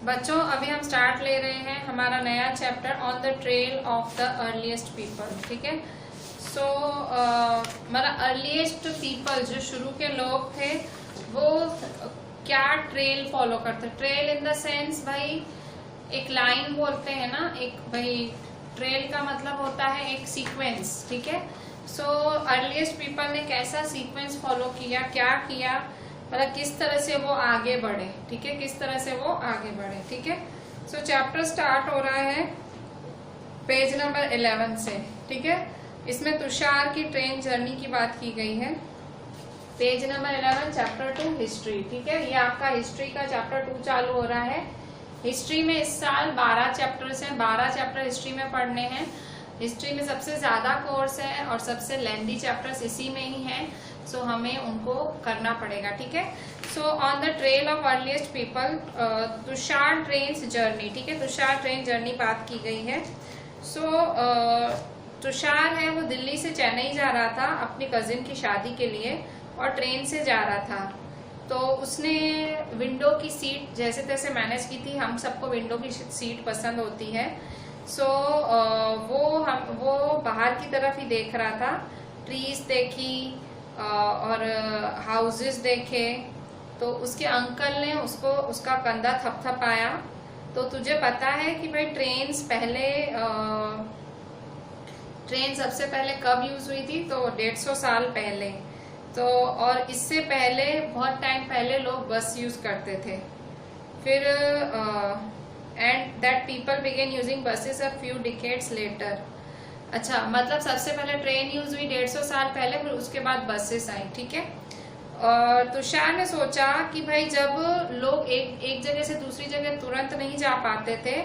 बच्चों अभी हम स्टार्ट ले रहे हैं हमारा नया chapter on the trail of the earliest people. ठीक है, सो हमारा अर्लीस्ट पीपल जो शुरू के लोग थे वो क्या ट्रेल फॉलो करते। ट्रेल इन द सेंस भाई एक लाइन बोलते हैं ना, एक भाई ट्रेल का मतलब होता है एक सीक्वेंस। ठीक है, सो अर्लीस्ट पीपल ने कैसा सीक्वेंस फॉलो किया, क्या किया, मतलब किस तरह से वो आगे बढ़े। ठीक है, किस तरह से वो आगे बढ़े। ठीक है, सो चैप्टर स्टार्ट हो रहा है पेज नंबर 11 से। ठीक है, इसमें तुषार की ट्रेन जर्नी की बात की गई है। Page number 11 chapter 2 history. ठीक है, ये आपका हिस्ट्री का चैप्टर 2 चालू हो रहा है। हिस्ट्री में इस साल 12 चैप्टर्स हैं, 12 चैप्टर हिस्ट्री में पढ़ने हैं। हिस्ट्री में सबसे ज्यादा कोर्स है और सबसे लेंथी चैप्टर्स इसी में ही हैं, सो हमें उनको करना पड़ेगा। ठीक है, so on the trail of earliest people Tushar train journey. ठीक है, तुषार ट्रेन जर्नी बात की गई है। सो तुषार है वो दिल्ली से चेन्नई जा रहा था अपनी कजिन की शादी के लिए और ट्रेन से जा रहा था। तो उसने विंडो की सीट जैसे तैसे मैनेज की थी। हम सबको विंडो की सीट पसंद होती है। सो वो बाहर की तरफ ही देख रहा था, ट्रीज देखी और हाउसेस देखे। तो उसके अंकल ने उसका कंधा थपथपाया। तो तुझे पता है कि भाई ट्रेन सबसे पहले कब यूज हुई थी? तो 150 साल पहले। तो और इससे पहले बहुत टाइम पहले लोग बस यूज करते थे। फिर and that people began using buses a few decades later. अच्छा, मतलब सबसे पहले ट्रेन यूज हुई 150 साल पहले, फिर उसके बाद बसेस आई। ठीक है, और तुषार ने सोचा कि भाई जब लोग एक जगह से दूसरी जगह तुरंत नहीं जा पाते थे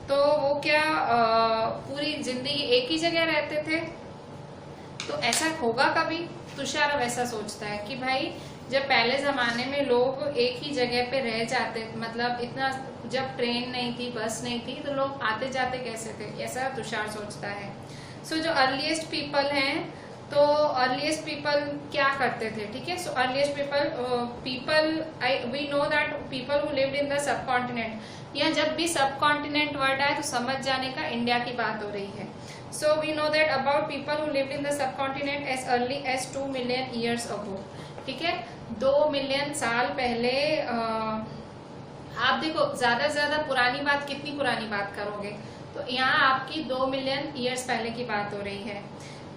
तो वो क्या पूरी जिंदगी एक ही जगह रहते थे? तो ऐसा होगा कभी? तुषार अब ऐसा सोचता है कि भाई जब पहले जमाने में लोग एक ही जगह पे रह जाते, मतलब इतना जब ट्रेन नहीं थी, बस नहीं थी, तो लोग आते जाते कैसे थे? ऐसा तुषार सोचता है। सो जो अर्लीस्ट पीपल हैं, तो अर्लीस्ट पीपल क्या करते थे? ठीक है, so earliest people we know that people who lived in the subcontinent. यहाँ जब भी सब कॉन्टिनेंट वर्ड आए तो समझ जाने का इंडिया की बात हो रही है। So we know that about people who lived in the subcontinent as early as 2 million years ago. ठीक है, 2 मिलियन साल पहले। आप देखो ज्यादा से ज्यादा पुरानी बात, कितनी पुरानी बात करोगे? तो यहाँ आपकी 2 मिलियन ईयर्स पहले की बात हो रही है।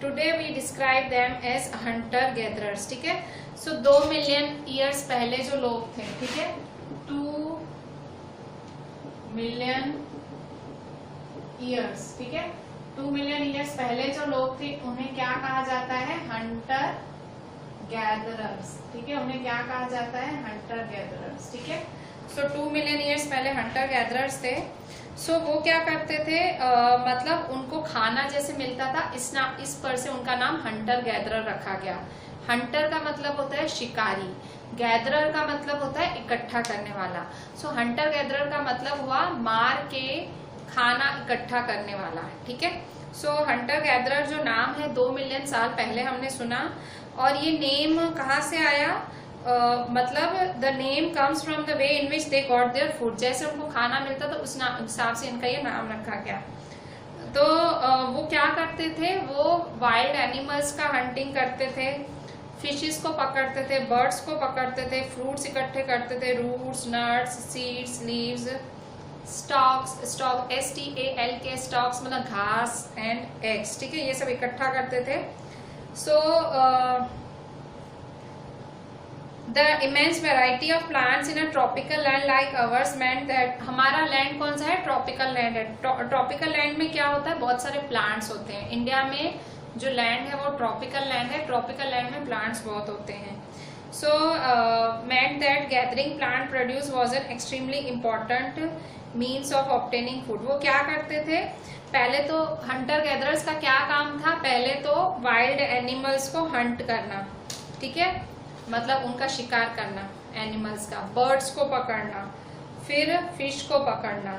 Today we describe them as hunter gatherers. ठीक है, सो 2 मिलियन ईयर्स पहले जो लोग थे, ठीक है, 2 मिलियन ईयर्स। ठीक है, 2 मिलियन ईयर्स पहले जो लोग थे उन्हें क्या कहा जाता है? Hunter gatherers. ठीक है, उन्हें क्या कहा जाता है? Hunter gatherers. ठीक है, सो 2 मिलियन ईयर्स पहले हंटर गैदरर्स थे। सो वो क्या करते थे, मतलब उनको खाना जैसे मिलता था, इस पर से उनका नाम हंटर गैदरर रखा गया। हंटर का मतलब होता है शिकारी, गैदरर का मतलब होता है इकट्ठा करने वाला। सो हंटर गैदरर का मतलब हुआ मार के खाना इकट्ठा करने वाला। ठीक है, सो हंटर गैदरर जो नाम है 2 मिलियन साल पहले हमने सुना। और ये नेम कहाँ से आया? मतलब the name comes from the way in which they got their food. जैसे उनको खाना मिलता तो उस हिसाब से इनका ये नाम रखा गया। तो वो क्या करते थे? वो वाइल्ड एनिमल्स का हंटिंग करते थे, फिशेस को पकड़ते थे, बर्ड्स को पकड़ते थे, फ्रूट्स इकट्ठे करते थे, roots, nuts, seeds, leaves, stalks, STALK stalks मतलब घास, एंड एग्स। ठीक है, ये सब इकट्ठा करते थे। सो The immense variety of plants in a tropical land like ours meant that हमारा लैंड कौन सा है? ट्रॉपिकल लैंड है। ट्रॉपिकल लैंड में क्या होता है? बहुत सारे प्लांट्स होते हैं। इंडिया में जो लैंड है वो ट्रॉपिकल लैंड है। ट्रॉपिकल लैंड में प्लांट्स बहुत होते हैं। सो meant that gathering plant produce was an extremely important means of obtaining food। वो क्या करते थे? पहले तो हंटर गैदरर्स का क्या काम था? पहले तो वाइल्ड एनिमल्स को हंट करना। ठीक है, मतलब उनका शिकार करना एनिमल्स का, बर्ड्स को पकड़ना, फिर फिश को पकड़ना,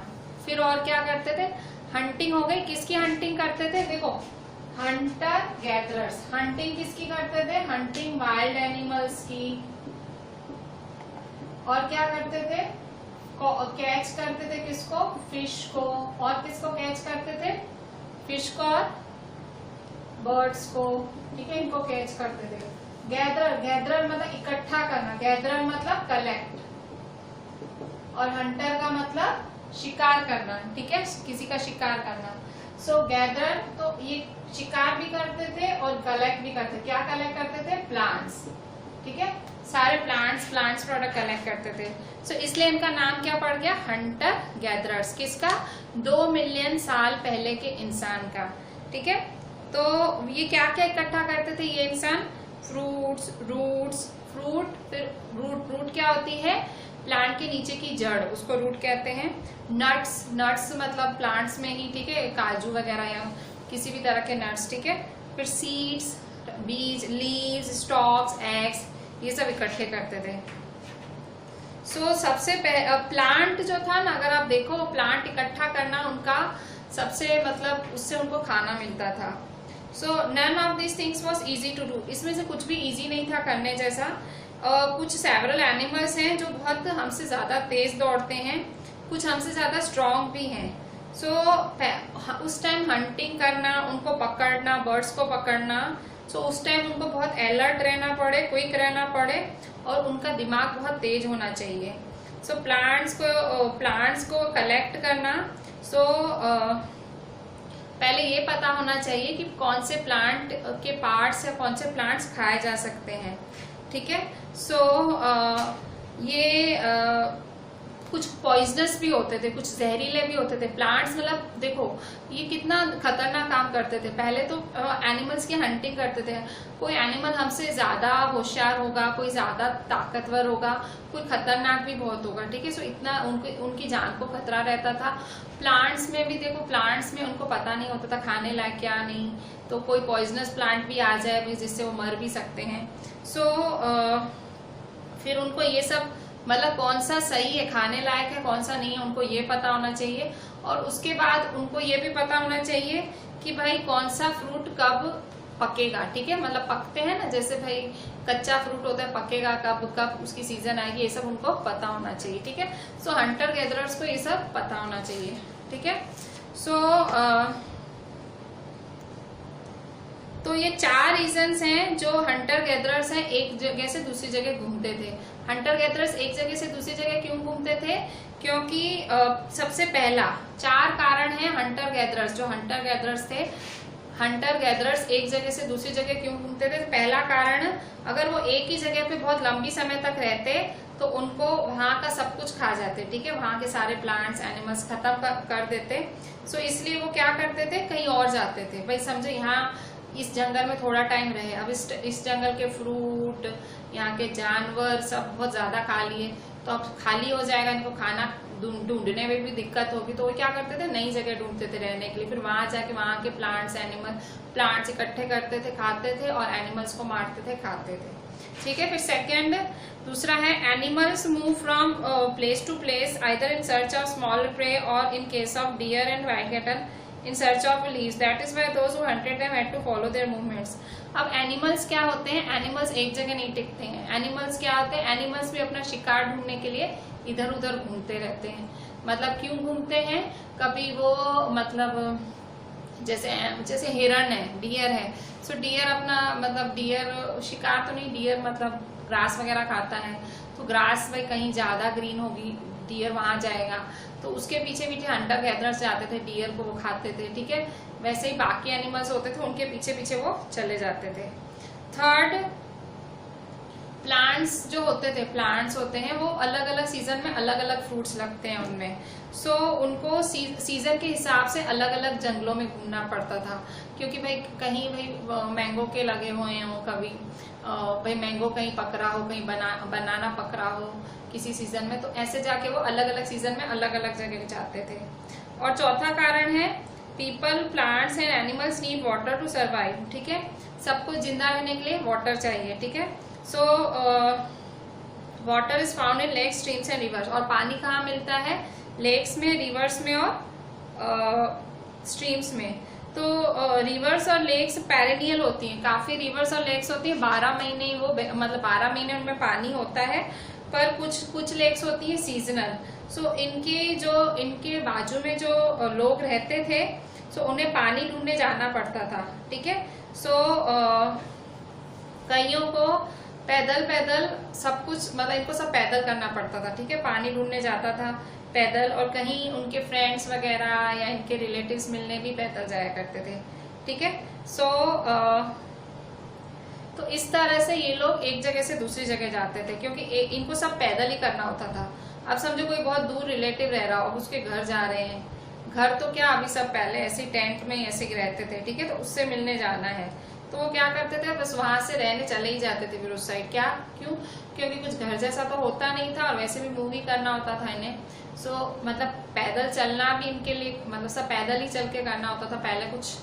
फिर और क्या करते थे? हंटिंग हो गई। किसकी हंटिंग करते थे? देखो, हंटर गैदरर्स हंटिंग किसकी करते थे? हंटिंग वाइल्ड एनिमल्स की। और क्या करते थे? कैच करते थे किसको? फिश को। और किसको कैच करते थे? फिश को और बर्ड्स को, ठीक है, इनको कैच करते थे। गैदरर, गैदरर मतलब इकट्ठा करना, गैदरर मतलब कलेक्ट, और हंटर का मतलब शिकार करना, ठीक है, किसी का शिकार करना। सो गैदरर तो ये शिकार भी करते थे और कलेक्ट भी करते थे। क्या कलेक्ट करते थे? प्लांट्स, ठीक है, सारे प्लांट्स प्रोडक्ट कलेक्ट करते थे। सो इसलिए इनका नाम क्या पड़ गया? Hunter gatherers. किसका? 2 मिलियन साल पहले के इंसान का, ठीक है। तो ये क्या क्या इकट्ठा करते थे ये इंसान? फ्रूट्स, रूट्स, फ्रूट, फिर रूट क्या होती है? प्लांट के नीचे की जड़, उसको रूट कहते हैं। नट्स, नट्स मतलब प्लांट्स में ही, ठीक है, काजू वगैरह या किसी भी तरह के नट्स, ठीक है। फिर सीड्स, बीज, लीव्स, स्टॉक्स, एग्स, ये सब इकट्ठे करते थे। सो सबसे प्लांट जो था ना, अगर आप देखो प्लांट इकट्ठा करना उनका सबसे मतलब उससे उनको खाना मिलता था। So none of this things was easy to do. इसमें से कुछ भी इजी नहीं था करने जैसा। कुछ सेवरल एनिमल्स हैं जो बहुत हमसे ज्यादा तेज दौड़ते हैं, कुछ हमसे ज्यादा स्ट्रांग भी हैं। सो उस टाइम हंटिंग करना, उनको पकड़ना, बर्ड्स को पकड़ना, सो उस टाइम उनको बहुत अलर्ट रहना पड़े, क्विक रहना पड़े, और उनका दिमाग बहुत तेज होना चाहिए। सो प्लांट्स को कलेक्ट करना, सो पहले ये पता होना चाहिए कि कौन से प्लांट के पार्ट्स या कौन से प्लांट्स खाए जा सकते हैं, ठीक है। सो ये कुछ पॉइजनस भी होते थे, कुछ जहरीले भी होते थे प्लांट्स। मतलब देखो ये कितना खतरनाक काम करते थे। पहले तो एनिमल्स की हंटिंग करते थे। कोई एनिमल हमसे ज्यादा होशियार होगा, कोई ज्यादा ताकतवर होगा, कोई खतरनाक भी बहुत होगा, ठीक है। सो इतना उनकी जान को खतरा रहता था। प्लांट्स में भी देखो, प्लांट्स में उनको पता नहीं होता था खाने लायक क्या नहीं, तो कोई पॉइजनस प्लांट भी आ जाए जिससे वो मर भी सकते हैं। सो फिर उनको ये सब मतलब कौन सा सही है, खाने लायक है, कौन सा नहीं है, उनको ये पता होना चाहिए। और उसके बाद उनको ये भी पता होना चाहिए कि भाई कौन सा फ्रूट कब पकेगा, ठीक है। मतलब पकते हैं ना, जैसे भाई कच्चा फ्रूट होता है, पकेगा कब उसकी सीजन आएगी, ये सब उनको पता होना चाहिए, ठीक है। सो हंटर गैदरर्स को ये सब पता होना चाहिए, ठीक है। सो तो ये 4 रीजंस हैं जो हंटर गैदरर्स हैं एक जगह से दूसरी जगह घूमते थे। हंटर गैदरर्स एक जगह से दूसरी जगह क्यों घूमते थे? क्योंकि सबसे पहला 4 कारण हैं हंटर गैदरर्स, जो हंटर गैदरर्स थे। हंटर गैदरर्स एक जगह से दूसरी जगह क्यों घूमते थे? पहला कारण, अगर वो एक ही जगह पे बहुत लंबी समय तक रहते तो उनको वहां का सब कुछ खा जाते, ठीक है, वहां के सारे प्लांट्स, एनिमल्स खत्म कर देते। सो इसलिए वो क्या करते थे? कहीं और जाते थे। भाई समझो यहाँ इस जंगल में थोड़ा टाइम रहे, अब इस जंगल के फ्रूट, यहाँ के जानवर सब बहुत ज्यादा खा लिए, तो अब खाली हो जाएगा, इनको खाना ढूंढने में भी दिक्कत होगी। तो वो क्या करते थे? नई जगह ढूंढते थे रहने के लिए। फिर वहां जाके वहां के प्लांट्स इकट्ठे करते थे, खाते थे, और एनिमल्स को मारते थे, खाते थे, ठीक है। फिर दूसरा है animals move from place to place either in search of small prey और in case of deer and wild cattle in search of leaves. That is why those who hunted them had to follow their movements. अब animals क्या होते हैं? Animals एक जगह नहीं टिकते हैं। एनिमल्स क्या होते हैं? एनिमल्स भी अपना शिकार ढूंढने के लिए इधर उधर घूमते रहते हैं। मतलब क्यों घूमते हैं? कभी वो मतलब जैसे हिरण है, डियर है, सो डियर अपना मतलब डियर शिकार तो नहीं, डियर मतलब ग्रास वगैरह खाता है, तो ग्रास भाई कहीं ज्यादा ग्रीन होगी, डियर वहां जाएगा, तो उसके पीछे पीछे हंटर गैदरर्स जाते थे, डियर को वो खाते थे, ठीक है। वैसे ही बाकी एनिमल्स होते थे, उनके पीछे पीछे वो चले जाते थे। थर्ड, प्लांट्स जो होते थे, प्लांट्स होते हैं वो अलग अलग सीजन में अलग अलग फ्रूट्स लगते हैं उनमें। सो उनको सीजन के हिसाब से अलग अलग जंगलों में घूमना पड़ता था, क्योंकि भाई कहीं भाई मैंगो के लगे हुए हों, कभी भाई मैंगो कहीं पक रहा हो, कहीं बनाना पक रहा हो किसी सीजन में, तो ऐसे जाके वो अलग अलग सीजन में अलग अलग जगह जाते थे। और चौथा कारण है people, plants and animals need water to survive, ठीक है। सबको जिंदा रहने के लिए वाटर चाहिए, ठीक है। So water is found in lakes, streams and rivers. और पानी कहाँ मिलता है? लेक्स में, रिवर्स में और स्ट्रीम्स में। तो रिवर्स और लेक्स पेरेनियल होती हैं, काफी रिवर्स और लेक्स होती हैं, 12 महीने वो मतलब 12 महीने उनमें पानी होता है, पर कुछ लेक्स होती है सीजनल। सो इनके बाजू में जो लोग रहते थे, सो उन्हें पानी ढूंढने जाना पड़ता था, ठीक है। सो कईयों को पैदल सब कुछ, मतलब इनको सब पैदल करना पड़ता था, ठीक है। पानी ढूंढने जाता था पैदल, और कहीं उनके फ्रेंड्स वगैरह या इनके रिलेटिव्स मिलने भी पैदल जाया करते थे, ठीक है। सो तो इस तरह से ये लोग एक जगह से दूसरी जगह जाते थे, क्योंकि इनको सब पैदल ही करना होता था। अब समझो कोई बहुत दूर रिलेटिव रह रहा हो, अब उसके घर जा रहे हैं, घर तो क्या अभी सब पहले ऐसे टेंट में ऐसे रहते थे, ठीक है। तो उससे मिलने जाना है तो वो क्या करते थे, बस वहां से रहने चले ही जाते थे फिर उस साइड। क्योंकि कुछ घर जैसा तो होता नहीं था, और वैसे भी मूव ही करना होता था इन्हें। सो मतलब पैदल चलना भी इनके लिए, मतलब सब पैदल ही चल के करना होता था। पहले कुछ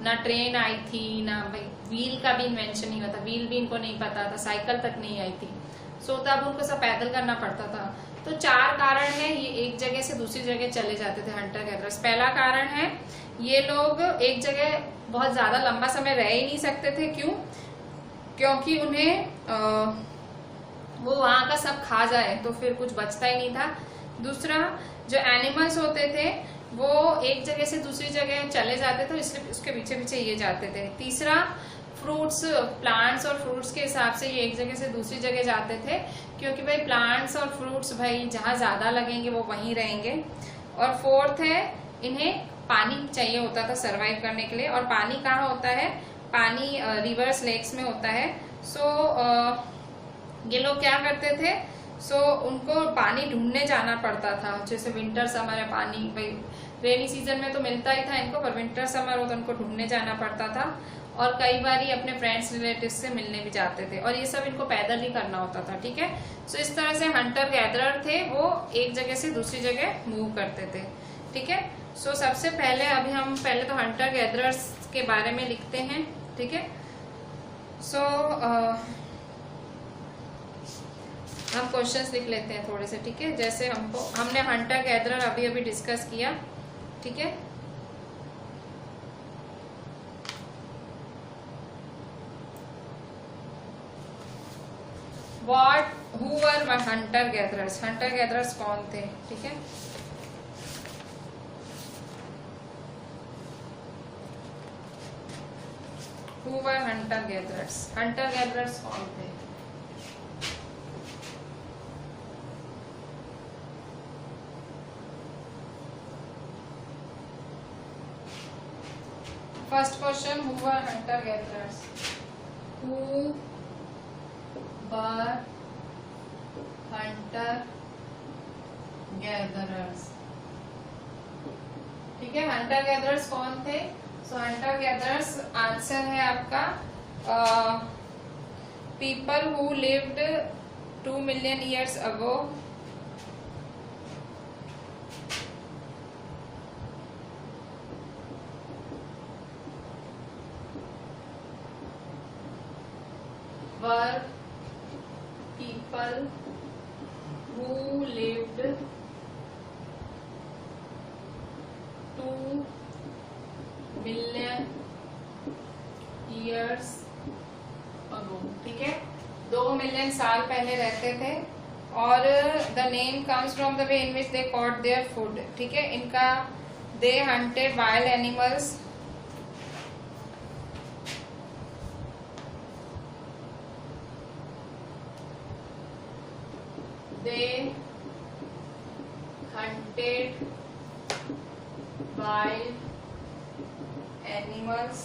ना ट्रेन आई थी, ना भाई व्हील का भी इन्वेंशन नहीं हुआ था, व्हील भी इनको नहीं पता था, साइकिल तक नहीं आई थी। सो तब उनको सब पैदल करना पड़ता था। तो 4 कारण है ये एक जगह से दूसरी जगह चले जाते थे हंटर गैदरर्स। पहला कारण है ये लोग एक जगह बहुत ज्यादा लंबा समय रह ही नहीं सकते थे। क्योंकि उन्हें वो वहां का सब खा जाए तो फिर कुछ बचता ही नहीं था। दूसरा, जो एनिमल्स होते थे वो एक जगह से दूसरी जगह चले जाते थे, इसलिए उसके पीछे पीछे ये जाते थे। तीसरा, फ्रूट्स, प्लांट्स और फ्रूट्स के हिसाब से ये एक जगह से दूसरी जगह जाते थे, क्योंकि भाई प्लांट्स और फ्रूट्स भाई जहाँ ज्यादा लगेंगे वो वहीं रहेंगे। और फोर्थ है, इन्हें पानी चाहिए होता था सरवाइव करने के लिए। और पानी कहाँ होता है, पानी रिवर्स लेक्स में होता है। सो ये लोग क्या करते थे, उनको पानी ढूंढने जाना पड़ता था। जैसे विंटर समर है, पानी भाई रेनी सीजन में तो मिलता ही था इनको, पर विंटर समर हो तो उनको ढूंढने जाना पड़ता था। और कई बार ही अपने फ्रेंड्स रिलेटिव से मिलने भी जाते थे, और ये सब इनको पैदल ही करना होता था, ठीक है। सो इस तरह से हंटर गैदरर थे, वो एक जगह से दूसरी जगह मूव करते थे, ठीक है। सो सबसे पहले अभी हम पहले तो हंटर गैदरर्स के बारे में लिखते हैं, ठीक है। सो हम क्वेश्चंस लिख लेते हैं थोड़े से, ठीक है। जैसे हमने हंटर गैदरर अभी अभी डिस्कस किया, ठीक है। Who were Hunter gatherers, Hunter gatherers कौन थे, ठीक है। हु वर हंटर गैदरर्स कौन थे। First question, who were hunter gatherers? Who were hunter gatherers? ठीक है, हंटर गैदरर्स कौन थे। सो हंटर गैदरर्स आंसर है आपका people who lived 2 million years ago, were people who lived 2 million years ago, ठीक है। 2 मिलियन साल पहले रहते थे। और the name comes from the way in which they caught their food, ठीक है। इनका they hunted wild animals, they hunted wild animals,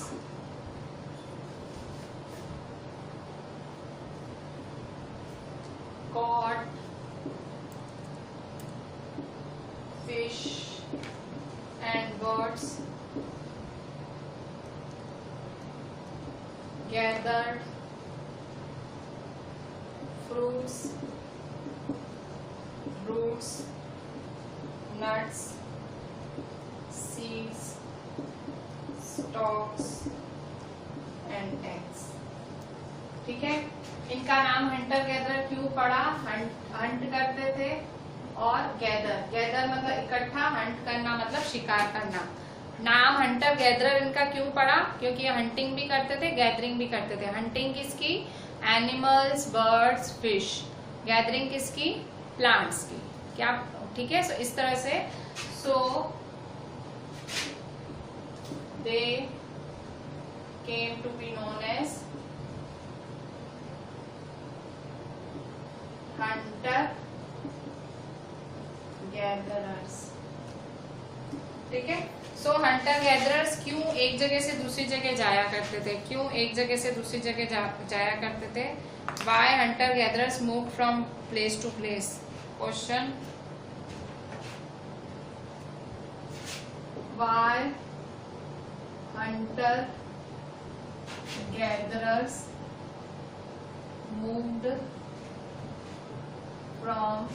caught fish and birds, gathered fruits, roots, nuts, seeds, stalks and eggs, ठीक है। इनका नाम Hunter gather क्यों पड़ा, Hunt करते थे। और गैदर मतलब इकट्ठा, हंट करना मतलब शिकार करना। नाम हंटर गैदर इनका क्यों पड़ा, क्योंकि ये हंटिंग भी करते थे, गैदरिंग भी करते थे। हंटिंग किसकी, एनिमल्स, बर्ड्स, फिश, गैदरिंग किसकी? प्लांट्स की। क्या? ठीक है। सो इस तरह से so they came to be known as hunter gatherers. ठीक है। सो हंटर गैदरर्स क्यों एक जगह से दूसरी जगह जाया करते थे? क्यों एक जगह से दूसरी जगह जाया करते थे? Why hunter gatherers move from place to place? Question, why hunter gatherers moved from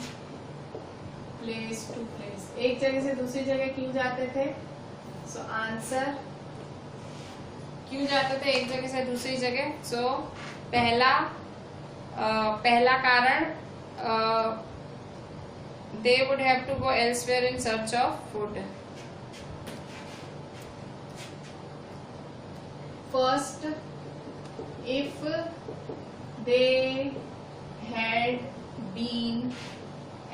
place to place? एक जगह से दूसरी जगह क्यों जाते थे? सो आंसर, क्यों जाते थे एक जगह से दूसरी जगह? सो पहला कारण, they would have to go elsewhere in search of food. First, if they had been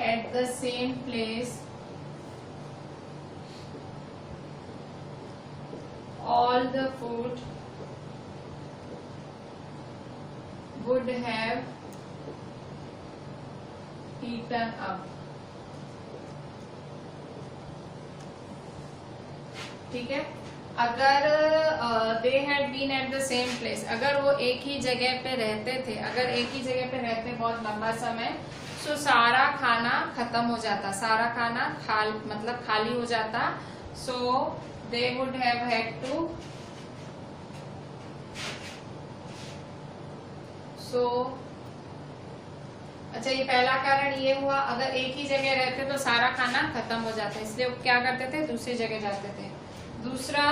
at the same place, all the food would have eaten up। ठीक है। अगर they had been at the same place, अगर वो एक ही जगह पे रहते थे, अगर एक ही जगह पे रहते बहुत लंबा समय, तो सारा खाना खत्म हो जाता, सारा खाना मतलब खाली हो जाता। So they would have had to, so अच्छा ये पहला कारण ये हुआ, अगर एक ही जगह रहते तो सारा खाना खत्म हो जाता, इसलिए वो क्या करते थे? दूसरी जगह जाते थे। दूसरा,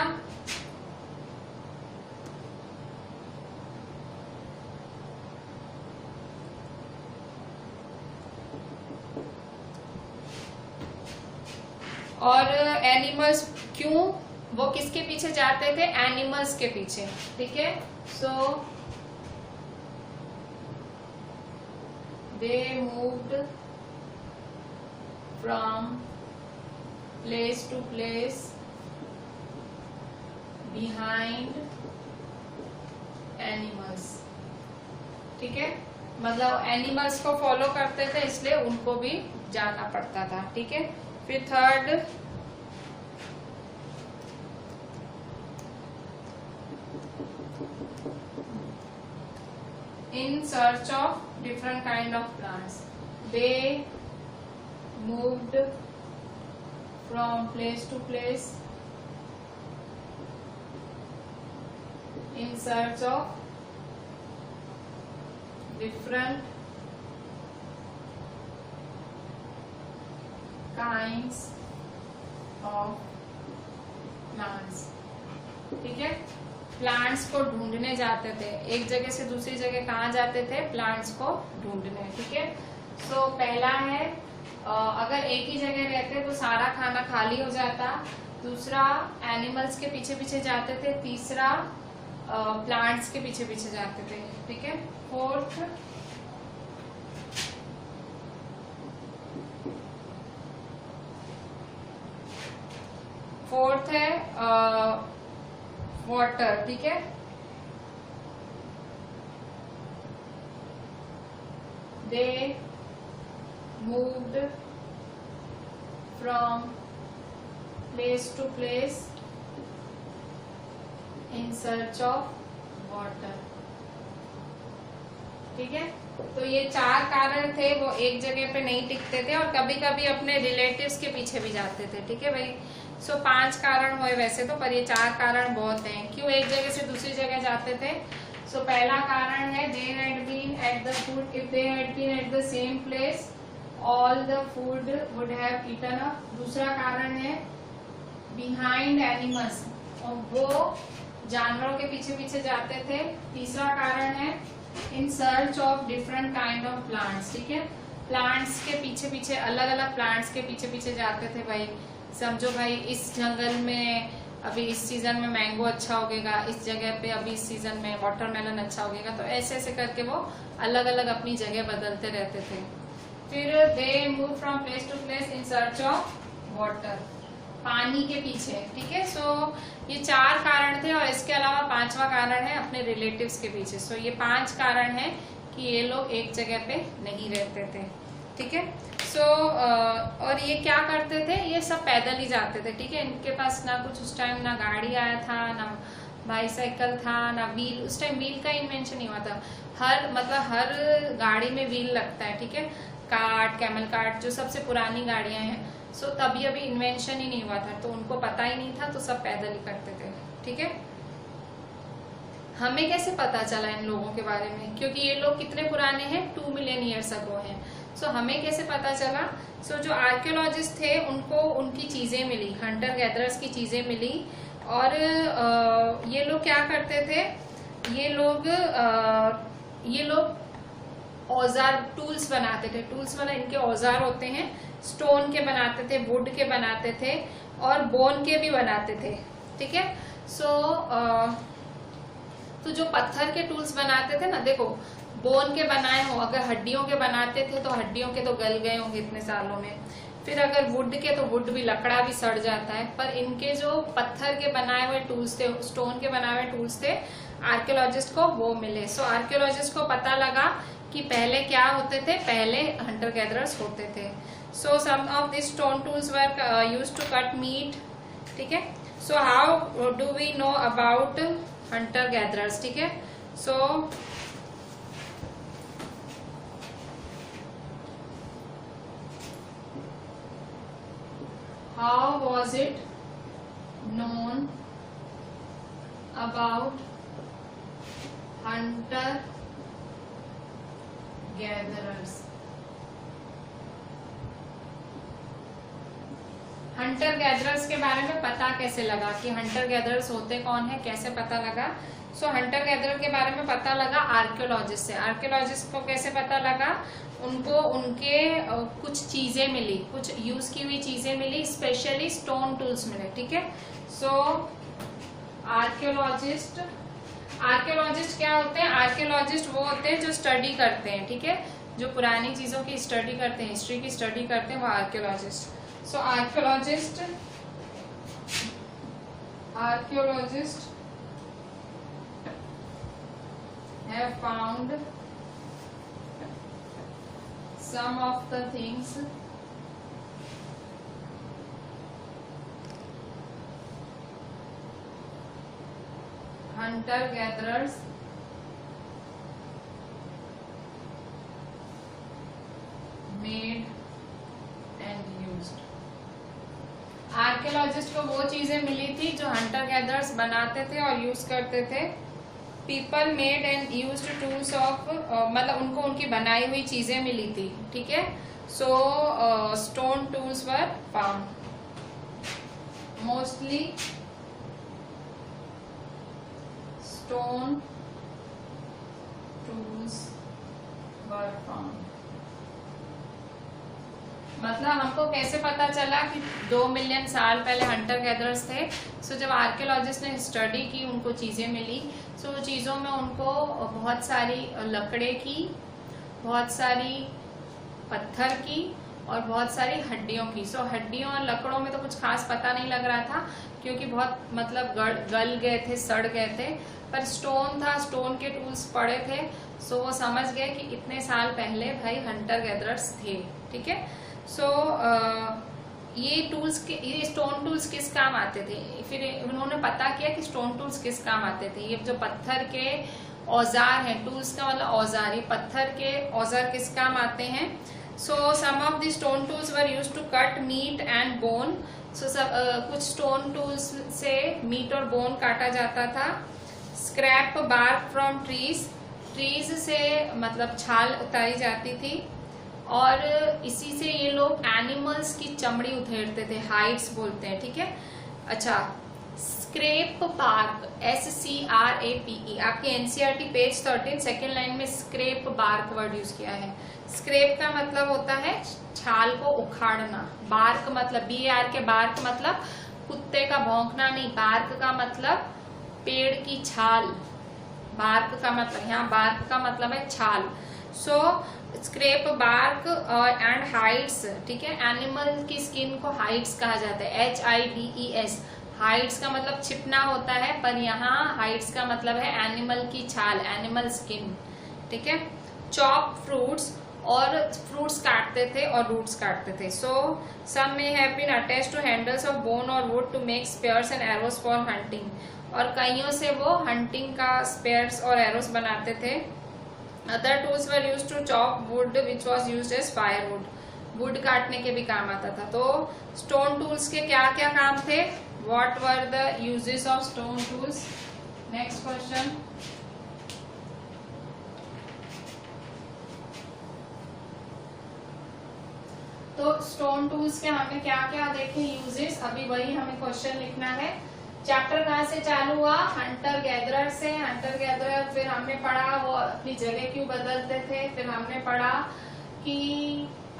और एनिमल्स क्यों? वो किसके पीछे जाते थे? एनिमल्स के पीछे। ठीक है। So they moved from place to place behind animals. ठीक है। मतलब एनिमल्स को फॉलो करते थे, इसलिए उनको भी जाना पड़ता था। ठीक है। फिर third, in search of different kind of plants, they moved from place to place in search of different kinds of plants। ठीक है। प्लांट्स को ढूंढने जाते थे, एक जगह से दूसरी जगह कहाँ जाते थे? प्लांट्स को ढूंढने। ठीक है। सो पहला है, अगर एक ही जगह रहते तो सारा खाना खाली हो जाता। दूसरा, एनिमल्स के पीछे पीछे जाते थे। तीसरा, प्लांट्स के पीछे पीछे जाते थे। ठीक है। फोर्थ है वाटर। ठीक है। They moved from place to place in search of water. ठीक है। तो ये चार कारण थे, वो एक जगह पे नहीं टिकते थे और कभी कभी अपने रिलेटिव्स के पीछे भी जाते थे। ठीक है भाई। सो 5 कारण हुए वैसे तो, पर ये 4 कारण बहुत हैं। क्यों एक जगह से दूसरी जगह जाते थे? सो पहला कारण है, they had been at the food, if they had been at the same place all the food would have eaten up. दूसरा कारण है बिहाइंड एनिमल्स, और वो जानवरों के पीछे पीछे जाते थे। तीसरा कारण है इन search of different kind of plants. ठीक है। प्लांट्स के पीछे पीछे, अलग अलग प्लांट्स के पीछे पीछे जाते थे भाई। समझो भाई, इस जंगल में अभी इस सीजन में मैंगो अच्छा उगेगा, इस जगह पे अभी इस सीजन में वाटरमेलन अच्छा उगेगा। तो ऐसे ऐसे करके वो अलग अलग अपनी जगह बदलते रहते थे। फिर they move from place to place in search of water, पानी के पीछे, ठीक है। सो ये 4 कारण थे और इसके अलावा 5वां कारण है अपने रिलेटिव्स के पीछे। सो ये 5 कारण है कि ये लोग एक जगह पे नहीं रहते थे, ठीक है। सो और ये क्या करते थे, ये सब पैदल ही जाते थे, ठीक है। इनके पास ना कुछ उस टाइम ना गाड़ी आया था, ना बाईसाइकिल था, ना व्हील। उस टाइम व्हील का इन्वेंशन नहीं हुआ था। हर गाड़ी में व्हील लगता है, ठीक है। कार्ट, कैमल कार्ट, जो सबसे पुरानी गाड़ियां हैं, सो तभी अभी इन्वेंशन ही नहीं हुआ था, तो उनको पता ही नहीं था, तो सब पैदल ही करते थे, ठीक है। हमें कैसे पता चला इन लोगों के बारे में, क्योंकि ये लोग कितने पुराने हैं, 2 मिलियन ईयर्स अगो हैं। सो हमें कैसे पता चला, सो जो आर्कियोलॉजिस्ट थे उनको उनकी चीजें मिली, हंटर गैदरर्स की चीजें मिली। और ये लोग क्या करते थे, ये लोग औजार, टूल्स बनाते थे। टूल्स मतलब इनके औजार होते हैं, स्टोन के बनाते थे, वुड के बनाते थे और बोन के भी बनाते थे, ठीक है। सो तो जो पत्थर के टूल्स बनाते थे ना, देखो बोन के बनाए हो, अगर हड्डियों के बनाते थे तो हड्डियों के तो गल गए होंगे इतने सालों में। फिर अगर वुड के, तो वुड भी, लकड़ा भी सड़ जाता है। पर इनके जो पत्थर के बनाए हुए टूल्स थे, स्टोन के बनाए हुए टूल्स थे, आर्कियोलॉजिस्ट को वो मिले। सो आर्कियोलॉजिस्ट को पता लगा कि पहले क्या होते थे, पहले हंटर गैदरर्स होते थे। So some of this stone tools were used to cut meat, ठीक है। So how do we know about hunter gatherers, ठीक है। So how was it known about hunter gatherers? Hunter gatherers के बारे में पता कैसे लगा कि हंटर गैदरर्स होते कौन है, कैसे पता लगा। सो हंटर गैदरर के बारे में पता लगा आर्कियोलॉजिस्ट से। आर्कियोलॉजिस्ट को कैसे पता लगा, उनको उनके कुछ चीजें मिली, कुछ यूज की हुई चीजें मिली, स्पेशली स्टोन टूल्स मिले, ठीक है। सो आर्कियोलॉजिस्ट क्या होते हैं, आर्कियोलॉजिस्ट वो होते हैं जो स्टडी करते हैं, ठीक है, जो पुरानी चीजों की स्टडी करते हैं, हिस्ट्री की स्टडी करते हैं, वो archaeologist. So archaeologists have found some of the things hunter gatherers made and used। Archaeologist को वो चीजें मिली थी जो हंटर गैदरर्स बनाते थे और यूज करते थे। People made and used tools of, मतलब उनको उनकी बनाई हुई चीजें मिली थी, ठीक है। सो stone tools were found, mostly stone tools were found. मतलब हमको कैसे पता चला कि 2 मिलियन साल पहले हंटर गैदरर्स थे। सो जब आर्कियोलॉजिस्ट ने स्टडी की, उनको चीजें मिली। सो चीजों में उनको बहुत सारी लकड़े की, बहुत सारी पत्थर की और बहुत सारी हड्डियों की। सो हड्डियों और लकड़ों में तो कुछ खास पता नहीं लग रहा था, क्योंकि बहुत मतलब गल गए थे, सड़ गए थे। पर स्टोन था, स्टोन के टूल्स पड़े थे। सो वो समझ गए कि इतने साल पहले भाई हंटर गैदरर्स थे, ठीक है। सो ये स्टोन टूल्स किस काम आते थे, फिर उन्होंने पता किया कि स्टोन टूल्स किस काम आते थे। ये जो पत्थर के औजार हैं, टूल्स का मतलब औजार, ये पत्थर के औजार किस काम आते हैं। So some of the stone tools were used to cut meat and bone. So कुछ स्टोन टूल्स से मीट और बोन काटा जाता था। स्क्रैप बार्क फ्रॉम ट्रीज से मतलब छाल उतारी जाती थी। और इसी से ये लोग एनिमल्स की चमड़ी उधेड़ते थे, हाइड्स बोलते हैं, ठीक है। अच्छा, स्क्रेप बार्क, SCRAPE, आपके एनसीईआरटी पेज 13 सेकेंड लाइन में स्क्रेप बार्क वर्ड यूज किया है। स्क्रेप का मतलब होता है छाल को उखाड़ना, बार्क मतलब BAR के बार्क मतलब कुत्ते का भौंकना नहीं, बार्क का मतलब पेड़ की छाल, बार्क का मतलब, यहाँ बार्क का मतलब है छाल। सो स्क्रैप बार्क एंड हाइड्स, ठीक है, एनिमल की स्किन को हाइड्स कहा जाता है, HIDES। हाइड्स का मतलब छिपना होता है, पर यहाँ हाइड्स का मतलब है एनिमल की छाल, एनिमल स्किन, ठीक है। चॉप फ्रूट्स, और फ्रूट्स काटते थे और रूट्स काटते थे। So some may have been attached to handles of bone और wood to make spears and arrows for hunting, और कईयों से वो हंटिंग का स्पेयर्स और एरोस बनाते थे। Other tools were used to chop wood which was used as firewood, wood काटने के भी काम आता था। तो स्टोन टूल्स के क्या क्या काम थे, what were the uses of stone tools. Next question, तो स्टोन टूल्स के हमने क्या क्या देखे यूजेस, अभी वही हमें क्वेश्चन लिखना है। चैप्टर कहाँ से चालू हुआ, हंटर गैदरर से। हंटर गैदरर फिर हमने पढ़ा वो अपनी जगह क्यों बदलते थे, फिर हमने पढ़ा कि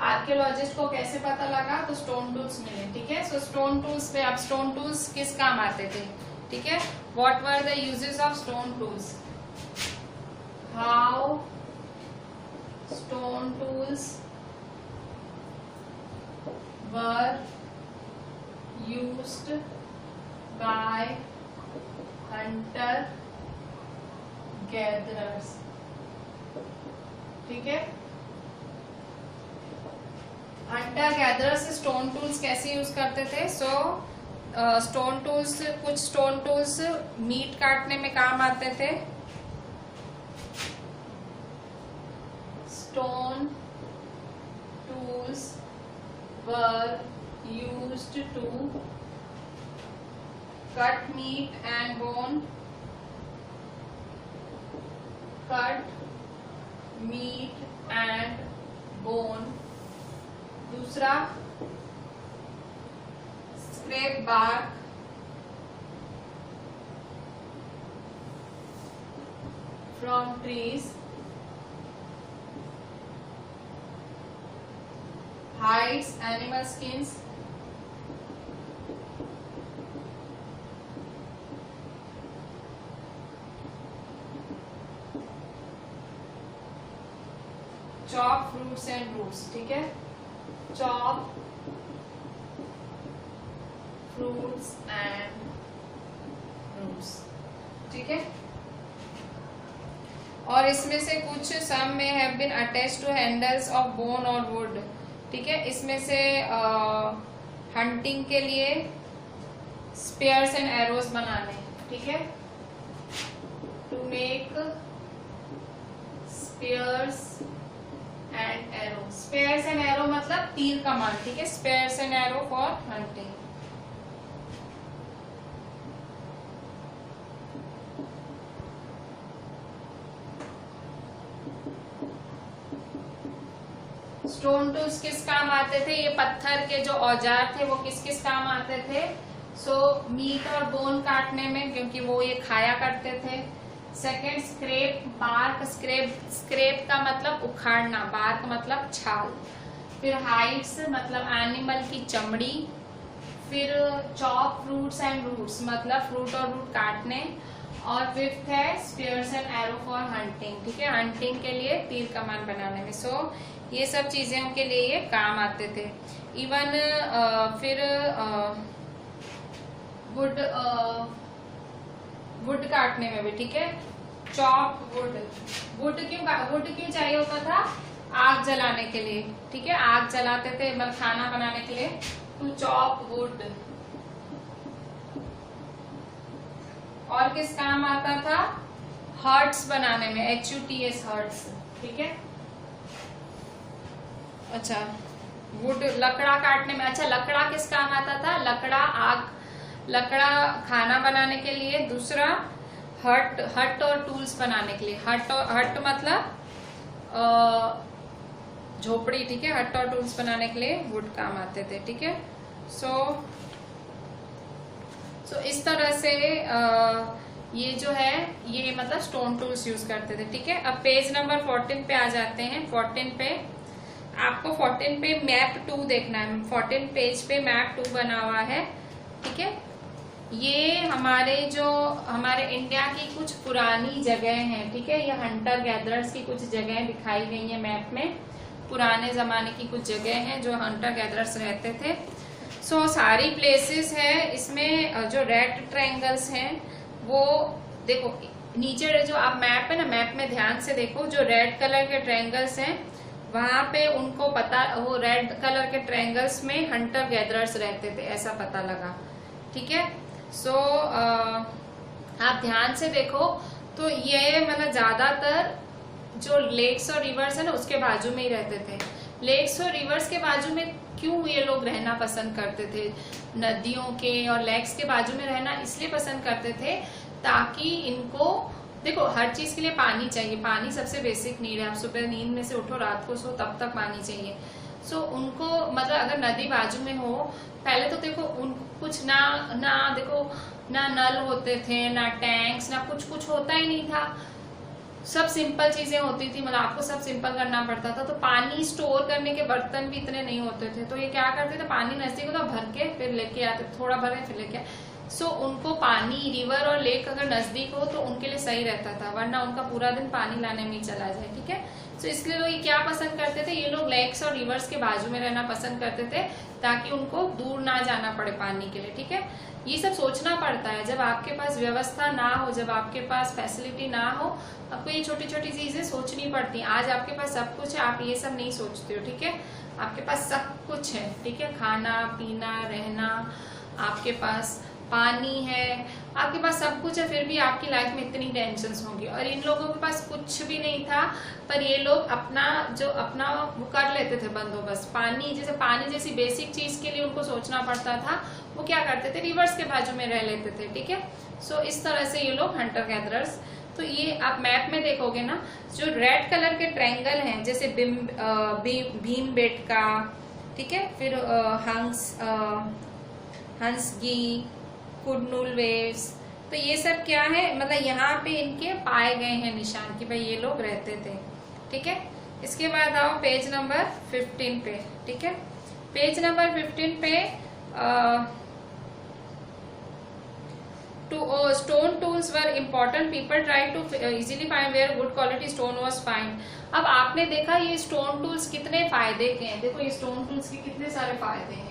आर्कियोलॉजिस्ट को कैसे पता लगा, तो स्टोन टूल्स मिले, ठीक है। सो स्टोन टूल्स पे, अब स्टोन टूल्स किस काम आते थे, ठीक है। What were the uses of stone tools, how stone tools were used by hunter gatherers, ठीक है। हंटर गैदरर्स स्टोन टूल्स कैसे यूज करते थे। सो स्टोन टूल्स, कुछ स्टोन टूल्स मीट काटने में काम आते थे। Stone tools were used to cut meat and bone, cut meat and bone। दूसरा scrape bark from trees, hides animal skins, chop fruits and roots, ठीक है। chop fruits and roots, ठीक है। और इसमें से कुछ some may have been attached to handles of bone or wood, ठीक है। इसमें से हंटिंग के लिए स्पेयर्स एंड एरोस बनाने, ठीक है, to make spears and arrow. Spears and arrow मतलब तीर कमान, ठीक है, spears and arrow for hunting. Stone tools किस काम आते थे, ये पत्थर के जो औजार थे वो किस किस काम आते थे। सो मीट और बोन काटने में, क्योंकि वो ये खाया करते थे। सेकेंड स्क्रैप बार्क, स्क्रैप का मतलब उखाड़ना, बार्क मतलब छाल। फिर हाइड्स मतलब एनिमल की चमड़ी। फिर चॉप फ्रूट्स एंड रूट्स मतलब फ्रूट और रूट काटने। और फिफ्थ है spears and arrow for hunting, ठीक है, हंटिंग के लिए तीर कमान बनाने में। सो ये सब चीजें के लिए ये काम आते थे। इवन फिर वुड काटने में भी, ठीक है, चॉप वुड। वुड क्यों चाहिए होता था, आग जलाने के लिए, ठीक है, आग जलाते थे मतलब खाना बनाने के लिए, टू चॉप वुड। और किस काम आता था, हर्ट्स बनाने में, HUTS हर्ट्स, ठीक है। अच्छा, वुड लकड़ा काटने में। अच्छा, लकड़ा किस काम आता था, लकड़ा खाना बनाने के लिए। दूसरा हट और टूल्स बनाने के लिए। हट मतलब झोपड़ी, ठीक है, हट और टूल्स बनाने के लिए वुड काम आते थे, ठीक है। सो इस तरह से ये जो है ये मतलब स्टोन टूल्स यूज करते थे, ठीक है। अब पेज नंबर 14 पे आ जाते हैं। 14 पे आपको 14 पे मैप 2 देखना है। 14 पेज पे मैप 2 बना हुआ है, ठीक है। ये हमारे इंडिया की कुछ पुरानी जगह हैं, ठीक है। ये हंटर गैदरर्स की कुछ जगह दिखाई गई है मैप में, पुराने जमाने की कुछ जगह हैं जो हंटर गैदरर्स रहते थे। सो सारी प्लेसेस है इसमें। जो रेड ट्रायंगल्स हैं वो देखो नीचे जो आप मैप है ना, मैप में ध्यान से देखो, जो रेड कलर के ट्रायंगल्स हैं वहां पे उनको पता, वो रेड कलर के ट्रायंगल्स में हंटर गैदरर्स रहते थे, ऐसा पता लगा, ठीक है। सो आप ध्यान से देखो तो ये मतलब ज्यादातर जो लेक्स और रिवर्स है ना उसके बाजू में ही रहते थे। लेक्स और रिवर्स के बाजू में क्यों ये लोग रहना पसंद करते थे? नदियों के और लेक्स के बाजू में रहना इसलिए पसंद करते थे ताकि इनको, देखो हर चीज के लिए पानी चाहिए, पानी सबसे बेसिक नीड है। आप सुबह नींद में से उठो, रात को सो, तब तक पानी चाहिए। सो उनको मतलब अगर नदी बाजू में हो, पहले तो देखो उनको कुछ ना देखो ना नल होते थे, ना टैंक्स, ना कुछ होता ही नहीं था, सब सिंपल चीजें होती थी, मतलब आपको सब सिंपल करना पड़ता था। तो पानी स्टोर करने के बर्तन भी इतने नहीं होते थे, तो ये क्या करते थे, पानी नजदीक होता भर के फिर लेके आते, थोड़ा भरे फिर लेके आए। सो उनको पानी, रिवर और लेक अगर नजदीक हो तो उनके लिए सही रहता था, वरना उनका पूरा दिन पानी लाने में ही चला जाए, ठीक है। सो इसलिए लोग ये क्या पसंद करते थे, ये लोग लेक्स और रिवर्स के बाजू में रहना पसंद करते थे ताकि उनको दूर ना जाना पड़े पानी के लिए, ठीक है। ये सब सोचना पड़ता है जब आपके पास व्यवस्था ना हो, जब आपके पास फैसिलिटी ना हो, आपको ये छोटी छोटी चीजें सोचनी पड़ती हैं। आज आपके पास सब कुछ है, आप ये सब नहीं सोचते हो, ठीक है। आपके पास सब कुछ है, ठीक है, खाना पीना रहना, आपके पास पानी है, आपके पास सब कुछ है, फिर भी आपकी लाइफ में इतनी टेंशन्स होंगी। और इन लोगों के पास कुछ भी नहीं था, पर ये लोग अपना वो कर लेते थे बंदोबस्त। पानी जैसी बेसिक चीज के लिए उनको सोचना पड़ता था, वो क्या करते थे, रिवर्स के बाजू में रह लेते थे, ठीक है। सो इस तरह से ये लोग हंटर गैदरर्स। तो ये आप मैप में देखोगे ना, जो रेड कलर के ट्रायंगल हैं, जैसे भीमबेटका, ठीक है, फिर हंसगी, कुडनूल वेव्स, तो ये सब क्या है, मतलब यहाँ पे इनके पाए गए हैं निशान कि भाई ये लोग रहते थे, ठीक है। इसके बाद आओ पेज नंबर 15 पे, ठीक है। पेज नंबर 15 पे stone tools were important. People tried to easily find where good quality stone was found. अब आपने देखा ये स्टोन टूल्स कितने फायदे के हैं, देखो ये स्टोन टूल्स के कितने सारे फायदे हैं।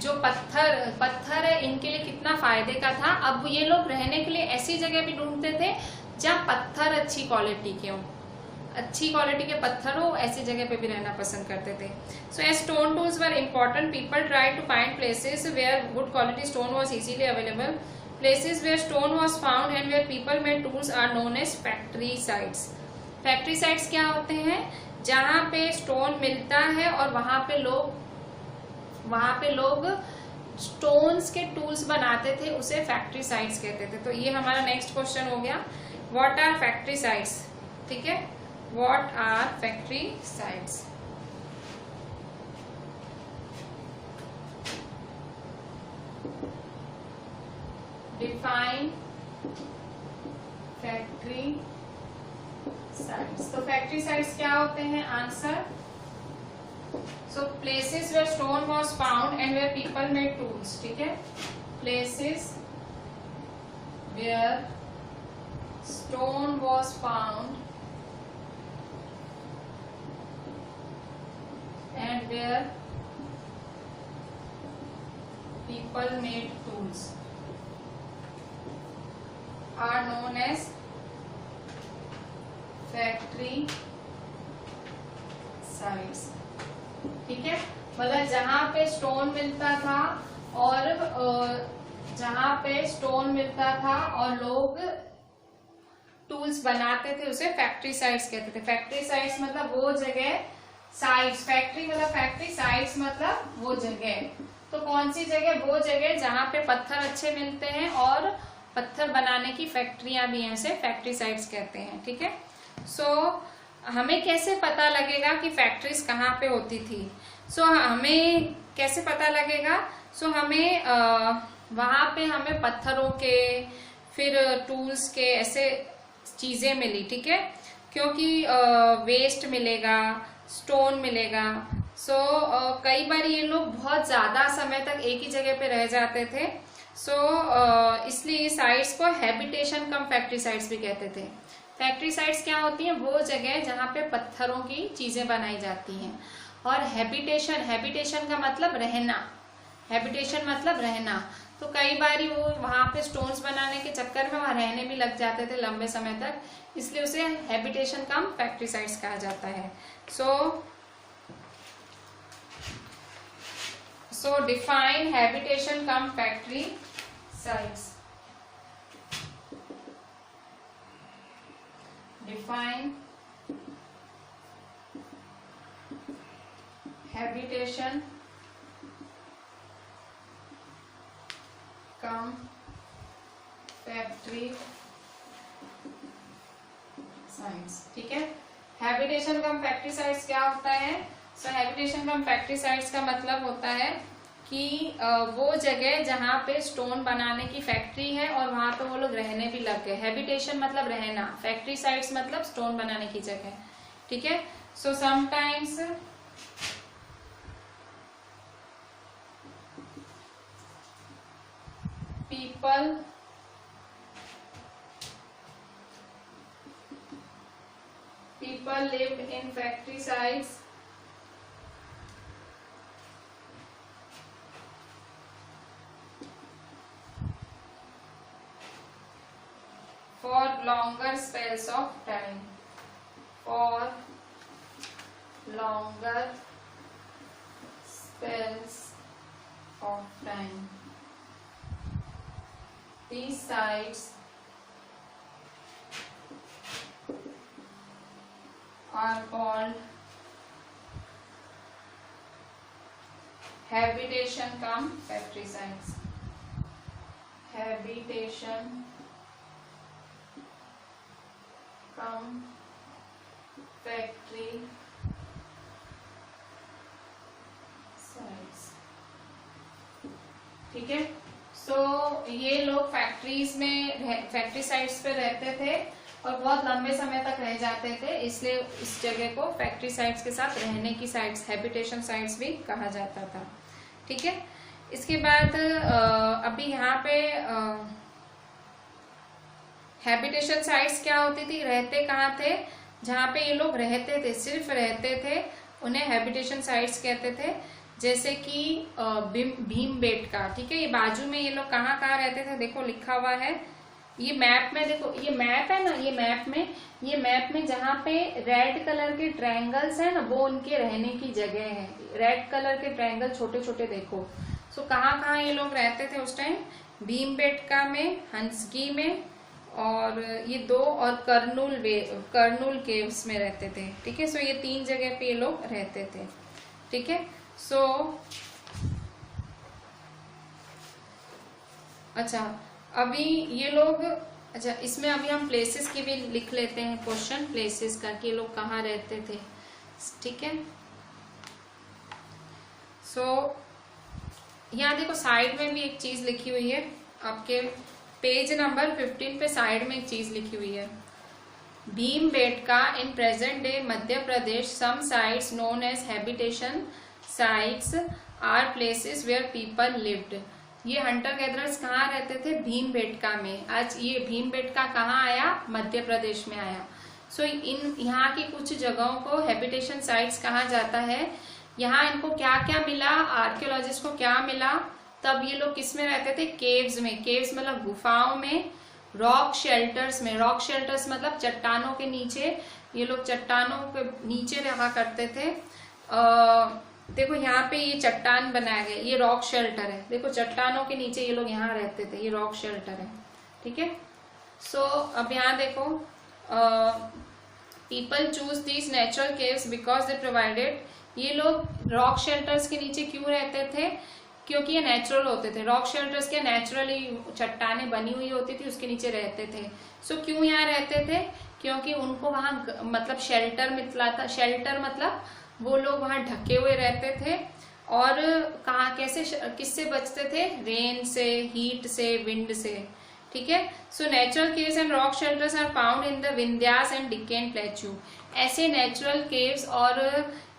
जो पत्थर है इनके लिए कितना फायदे का था। अब ये लोग रहने के लिए ऐसी जगह भी ढूंढते थे जहाँ पत्थर अच्छी क्वालिटी के हो, अच्छी क्वालिटी के पत्थर हो, ऐसी जगह पे भी रहना पसंद करते थे। So as stone tools were important, people try to find places where good quality stone was easily available. Places where stone was found and where people made tools are known as factory sites. Factory sites क्या होते हैं, जहाँ पे stone मिलता है और वहां पे लोग स्टोन्स के टूल्स बनाते थे, उसे फैक्ट्री साइट्स कहते थे। तो ये हमारा नेक्स्ट क्वेश्चन हो गया, व्हाट आर फैक्ट्री साइट्स, ठीक है। What are factory sites? Define factory sites. तो फैक्ट्री साइट्स क्या होते हैं? Answer, so places where stone was found and where people made tools, ठीक है। Places where stone was found and where people made tools are known as factory sites, ठीक है। मतलब जहां पे स्टोन मिलता था और लोग टूल्स बनाते थे, उसे फैक्ट्री साइट्स कहते थे। फैक्ट्री साइट्स मतलब वो जगह, साइट्स, फैक्ट्री मतलब फैक्ट्री, साइट्स मतलब वो जगह। तो कौन सी जगह? वो जगह जहां पे पत्थर अच्छे मिलते हैं और पत्थर बनाने की फैक्ट्रियां भी हैं, इसे फैक्ट्री साइट्स कहते हैं, ठीक है। सो हमें कैसे पता लगेगा कि फैक्ट्रीज कहाँ पे होती थी? सो हमें कैसे पता लगेगा? सो हमें वहां पे हमें पत्थरों के, फिर टूल्स के, ऐसे चीजें मिली, ठीक है, क्योंकि वेस्ट मिलेगा, स्टोन मिलेगा। सो कई बार ये लोग बहुत ज्यादा समय तक एक ही जगह पे रह जाते थे, सो इसलिए साइट्स को हैबिटेशन कम फैक्ट्री साइट्स भी कहते थे। फैक्ट्री साइट्स क्या होती हैं? वो जगह जहाँ पे पत्थरों की चीजें बनाई जाती हैं। और हैबिटेशन का मतलब रहना, हैबिटेशन मतलब रहना। तो कई बार वो वहां पे स्टोन्स बनाने के चक्कर में वहां रहने भी लग जाते थे लंबे समय तक, इसलिए उसे हैबिटेशन कम फैक्ट्री साइट्स कहा जाता है। सो डिफाइन हैबिटेशन कम फैक्ट्री साइट्स। डिफाइन हैबिटेशन कम फैक्ट्री साइट्स। ठीक है, हैबिटेशन कम फैक्ट्री साइट्स क्या होता है? सो हैबिटेशन कम फैक्ट्री साइट्स का मतलब होता है कि वो जगह जहाँ पे स्टोन बनाने की फैक्ट्री है और वहां पे वो लोग रहने भी लग गए। हैबिटेशन मतलब रहना, फैक्ट्री साइट्स मतलब स्टोन बनाने की जगह। ठीक है, so sometimes people lived in factory sites for longer spells of time. For longer spells of time. These sites are called habitation cum factory sites. Habitation cum factory sites. ठीक है, सो ये लोग फैक्ट्रीज में, फैक्ट्री साइट्स पे रहते थे और बहुत लंबे समय तक रह जाते थे, इसलिए इस जगह को फैक्ट्री साइट्स के साथ रहने की साइट्स, हैबिटेशन साइट्स भी कहा जाता था। ठीक है, इसके बाद अभी यहाँ पे हैबिटेशन साइट्स क्या होती थी? रहते कहाँ थे? जहाँ पे ये लोग रहते थे, सिर्फ रहते थे, उन्हें हैबिटेशन साइट्स कहते थे। जैसे कि भीमबेटका। ठीक है, ये बाजू में ये लोग कहाँ कहाँ रहते थे देखो लिखा हुआ है, ये मैप में देखो, ये मैप है ना, ये मैप में जहाँ पे रेड कलर के ट्रायंगल्स है ना, वो उनके रहने की जगह है। रेड कलर के ट्रायंगल छोटे छोटे देखो। सो कहाँ कहाँ ये लोग रहते थे उस टाइम? भीमबेटका में, हंसगी में, और ये दो, और कर्नूल केव्स में रहते थे। ठीक है, सो ये 3 जगह पे ये लोग रहते थे। ठीक है, सो अच्छा, अभी ये लोग, अच्छा इसमें अभी हम प्लेसेस की भी लिख लेते हैं, क्वेश्चन प्लेसेस का, कि ये लोग कहाँ रहते थे। ठीक है, सो यहाँ देखो साइड में भी एक चीज लिखी हुई है, आपके पेज नंबर 15 पे साइड में एक चीज लिखी हुई है। Bhimbetka in present day Madhya Pradesh, some sites known as habitation sites are places where people lived. ये हंटर गैदरर्स कहाँ रहते थे? भीमबेटका में। आज ये भीमबेटका कहाँ आया? मध्य प्रदेश में आया। सो इन यहाँ की कुछ जगहों को हैबिटेशन साइट्स कहा जाता है। यहाँ इनको क्या क्या मिला, आर्कियोलॉजिस्ट को क्या मिला? तब ये लोग किस में रहते थे? केव्स में। केव्स मतलब गुफाओं में, रॉक शेल्टर्स में। रॉक शेल्टर्स मतलब चट्टानों के नीचे, ये लोग चट्टानों के नीचे रहा करते थे। देखो यहाँ पे ये चट्टान बनाया गया, ये रॉक शेल्टर है। देखो चट्टानों के नीचे ये लोग यहाँ रहते थे, ये रॉक शेल्टर है। ठीक है, सो अब यहाँ देखो, people choose these natural caves because they provided. ये लोग रॉक शेल्टर्स के नीचे क्यों रहते थे? क्योंकि ये नेचुरल होते थे। रॉक शेल्टर्स के नेचुरली चट्टाने बनी हुई होती थी, उसके नीचे रहते थे। सो क्यों यहाँ रहते थे? क्योंकि उनको वहां मतलब शेल्टर मिलता था। शेल्टर मतलब वो लोग वहां ढके हुए रहते थे, और कहाँ कैसे, किससे बचते थे? रेन से, हीट से, विंड से। ठीक है, so natural caves and rock shelters are found in the Vindhyas and Deccan plateau. ऐसे नेचुरल केव्स और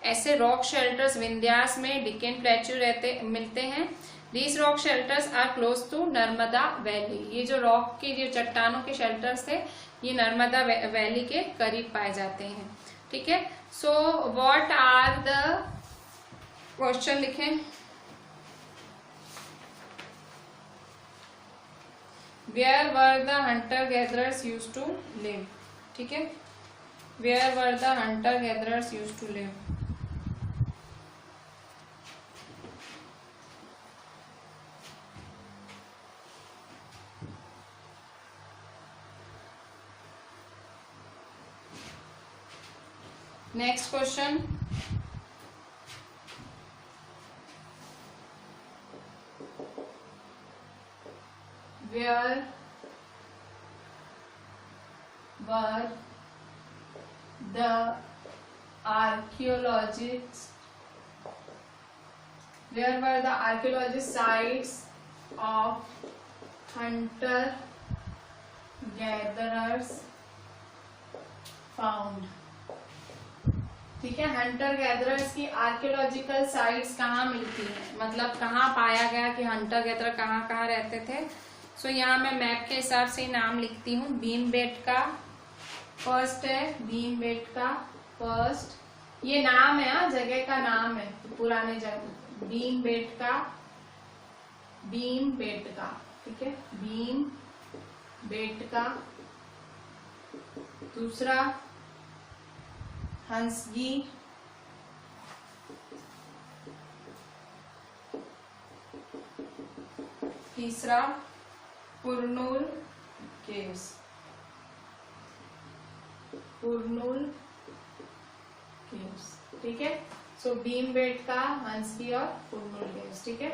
ऐसे रॉक शेल्टर्स विंध्यास में, डिक्केन प्लेट्यू रहते मिलते हैं। These rock shelters are close to Narmada valley. ये जो रॉक के जो चट्टानों के शेल्टर्स थे ये नर्मदा वैली के करीब पाए जाते हैं। ठीक है, so what are the question लिखें। Where were the hunter gatherers used to live? ठीक है, Where were the hunter gatherers used to live? Next question. Where were the archaeologists? Where were the archaeologist sites of hunter gatherers found? ठीक है, Hunter gatherers की archaeological sites कहाँ मिलती हैं, मतलब कहाँ पाया गया कि हंटर गैदरर कहाँ कहाँ रहते थे। सो यहाँ मैं मैप के हिसाब से नाम लिखती हूँ। भीमबेटका फर्स्ट है, भीमबेटका फर्स्ट, ये नाम है, जगह का नाम है, पुराने जगह। भीमबेटका, भीमबेटका, ठीक है, भीमबेटका। दूसरा हंसगी, तीसरा कुरनूल केव्स, कुरनूल केव्स। ठीक है, सो भीमबेटका, हंसगी और कुरनूल केव्स। ठीक है,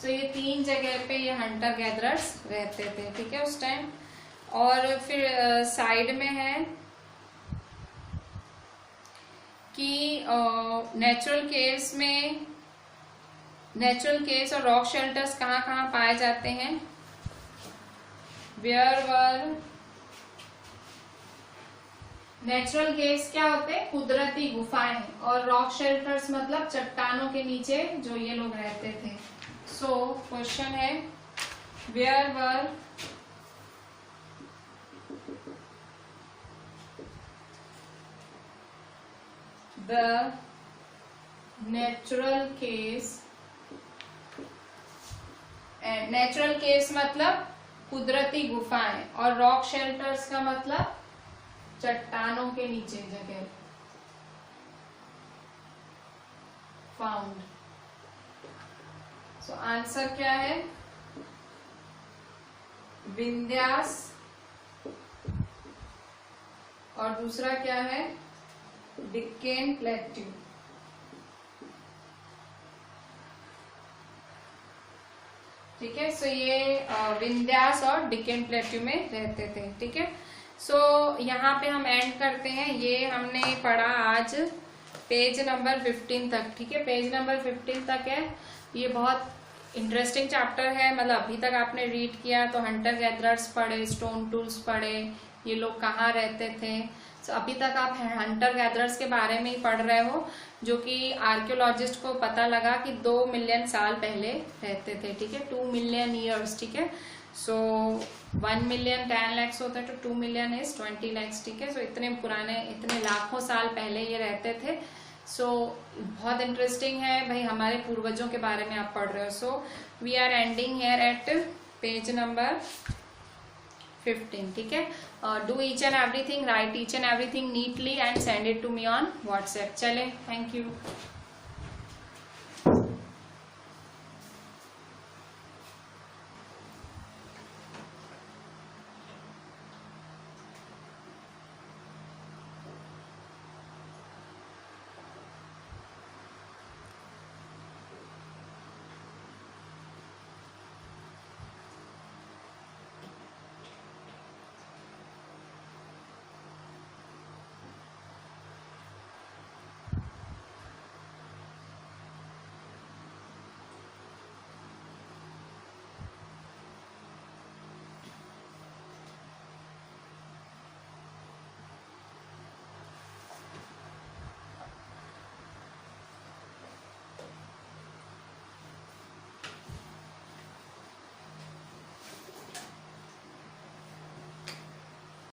सो ये तीन जगह पे ये हंटर गैदरर्स रहते थे। ठीक है, उस टाइम। और फिर साइड में है कि नेचुरल केव्स में, नेचुरल केव्स और रॉक शेल्टर्स कहाँ कहाँ पाए जाते हैं। वेयर वर, नेचुरल केव्स क्या होते हैं, कुदरती गुफाएं, और रॉक शेल्टर्स मतलब चट्टानों के नीचे जो ये लोग रहते थे। सो क्वेश्चन है where were the natural caves, and natural caves मतलब कुदरती गुफाएं, और रॉक शेल्टर्स का मतलब चट्टानों के नीचे जगह, फाउंड। सो आंसर क्या है, विंध्यास, और दूसरा क्या है, डिक्केन प्लेट्यू। ठीक है, सो ये विंध्यास और डिक्केन प्लेट्यू में रहते थे। ठीक है, सो यहाँ पे हम एंड करते हैं। ये हमने पढ़ा आज पेज नंबर 15 तक। ठीक है, पेज नंबर 15 तक है। ये बहुत इंटरेस्टिंग चैप्टर है, मतलब अभी तक आपने रीड किया तो हंटर गैदरर्स पढ़े, स्टोन टूल्स पढ़े, ये लोग कहाँ रहते थे। तो अभी तक आप हंटर गैदरर्स के बारे में ही पढ़ रहे हो, जो कि आर्कियोलॉजिस्ट को पता लगा कि 2 मिलियन साल पहले रहते थे। ठीक है, 2 मिलियन ईयर्स। ठीक है, सो 1 मिलियन 10 lakhs होता है, तो 2 मिलियन इज 20 lakhs। ठीक है, सो इतने पुराने, इतने लाखों साल पहले ये रहते थे। सो बहुत इंटरेस्टिंग है भाई, हमारे पूर्वजों के बारे में आप पढ़ रहे हो। So we are ending here at page number 15. ठीक है, do each and everything, right each and everything neatly and send it to me on WhatsApp. चले, थैंक यू।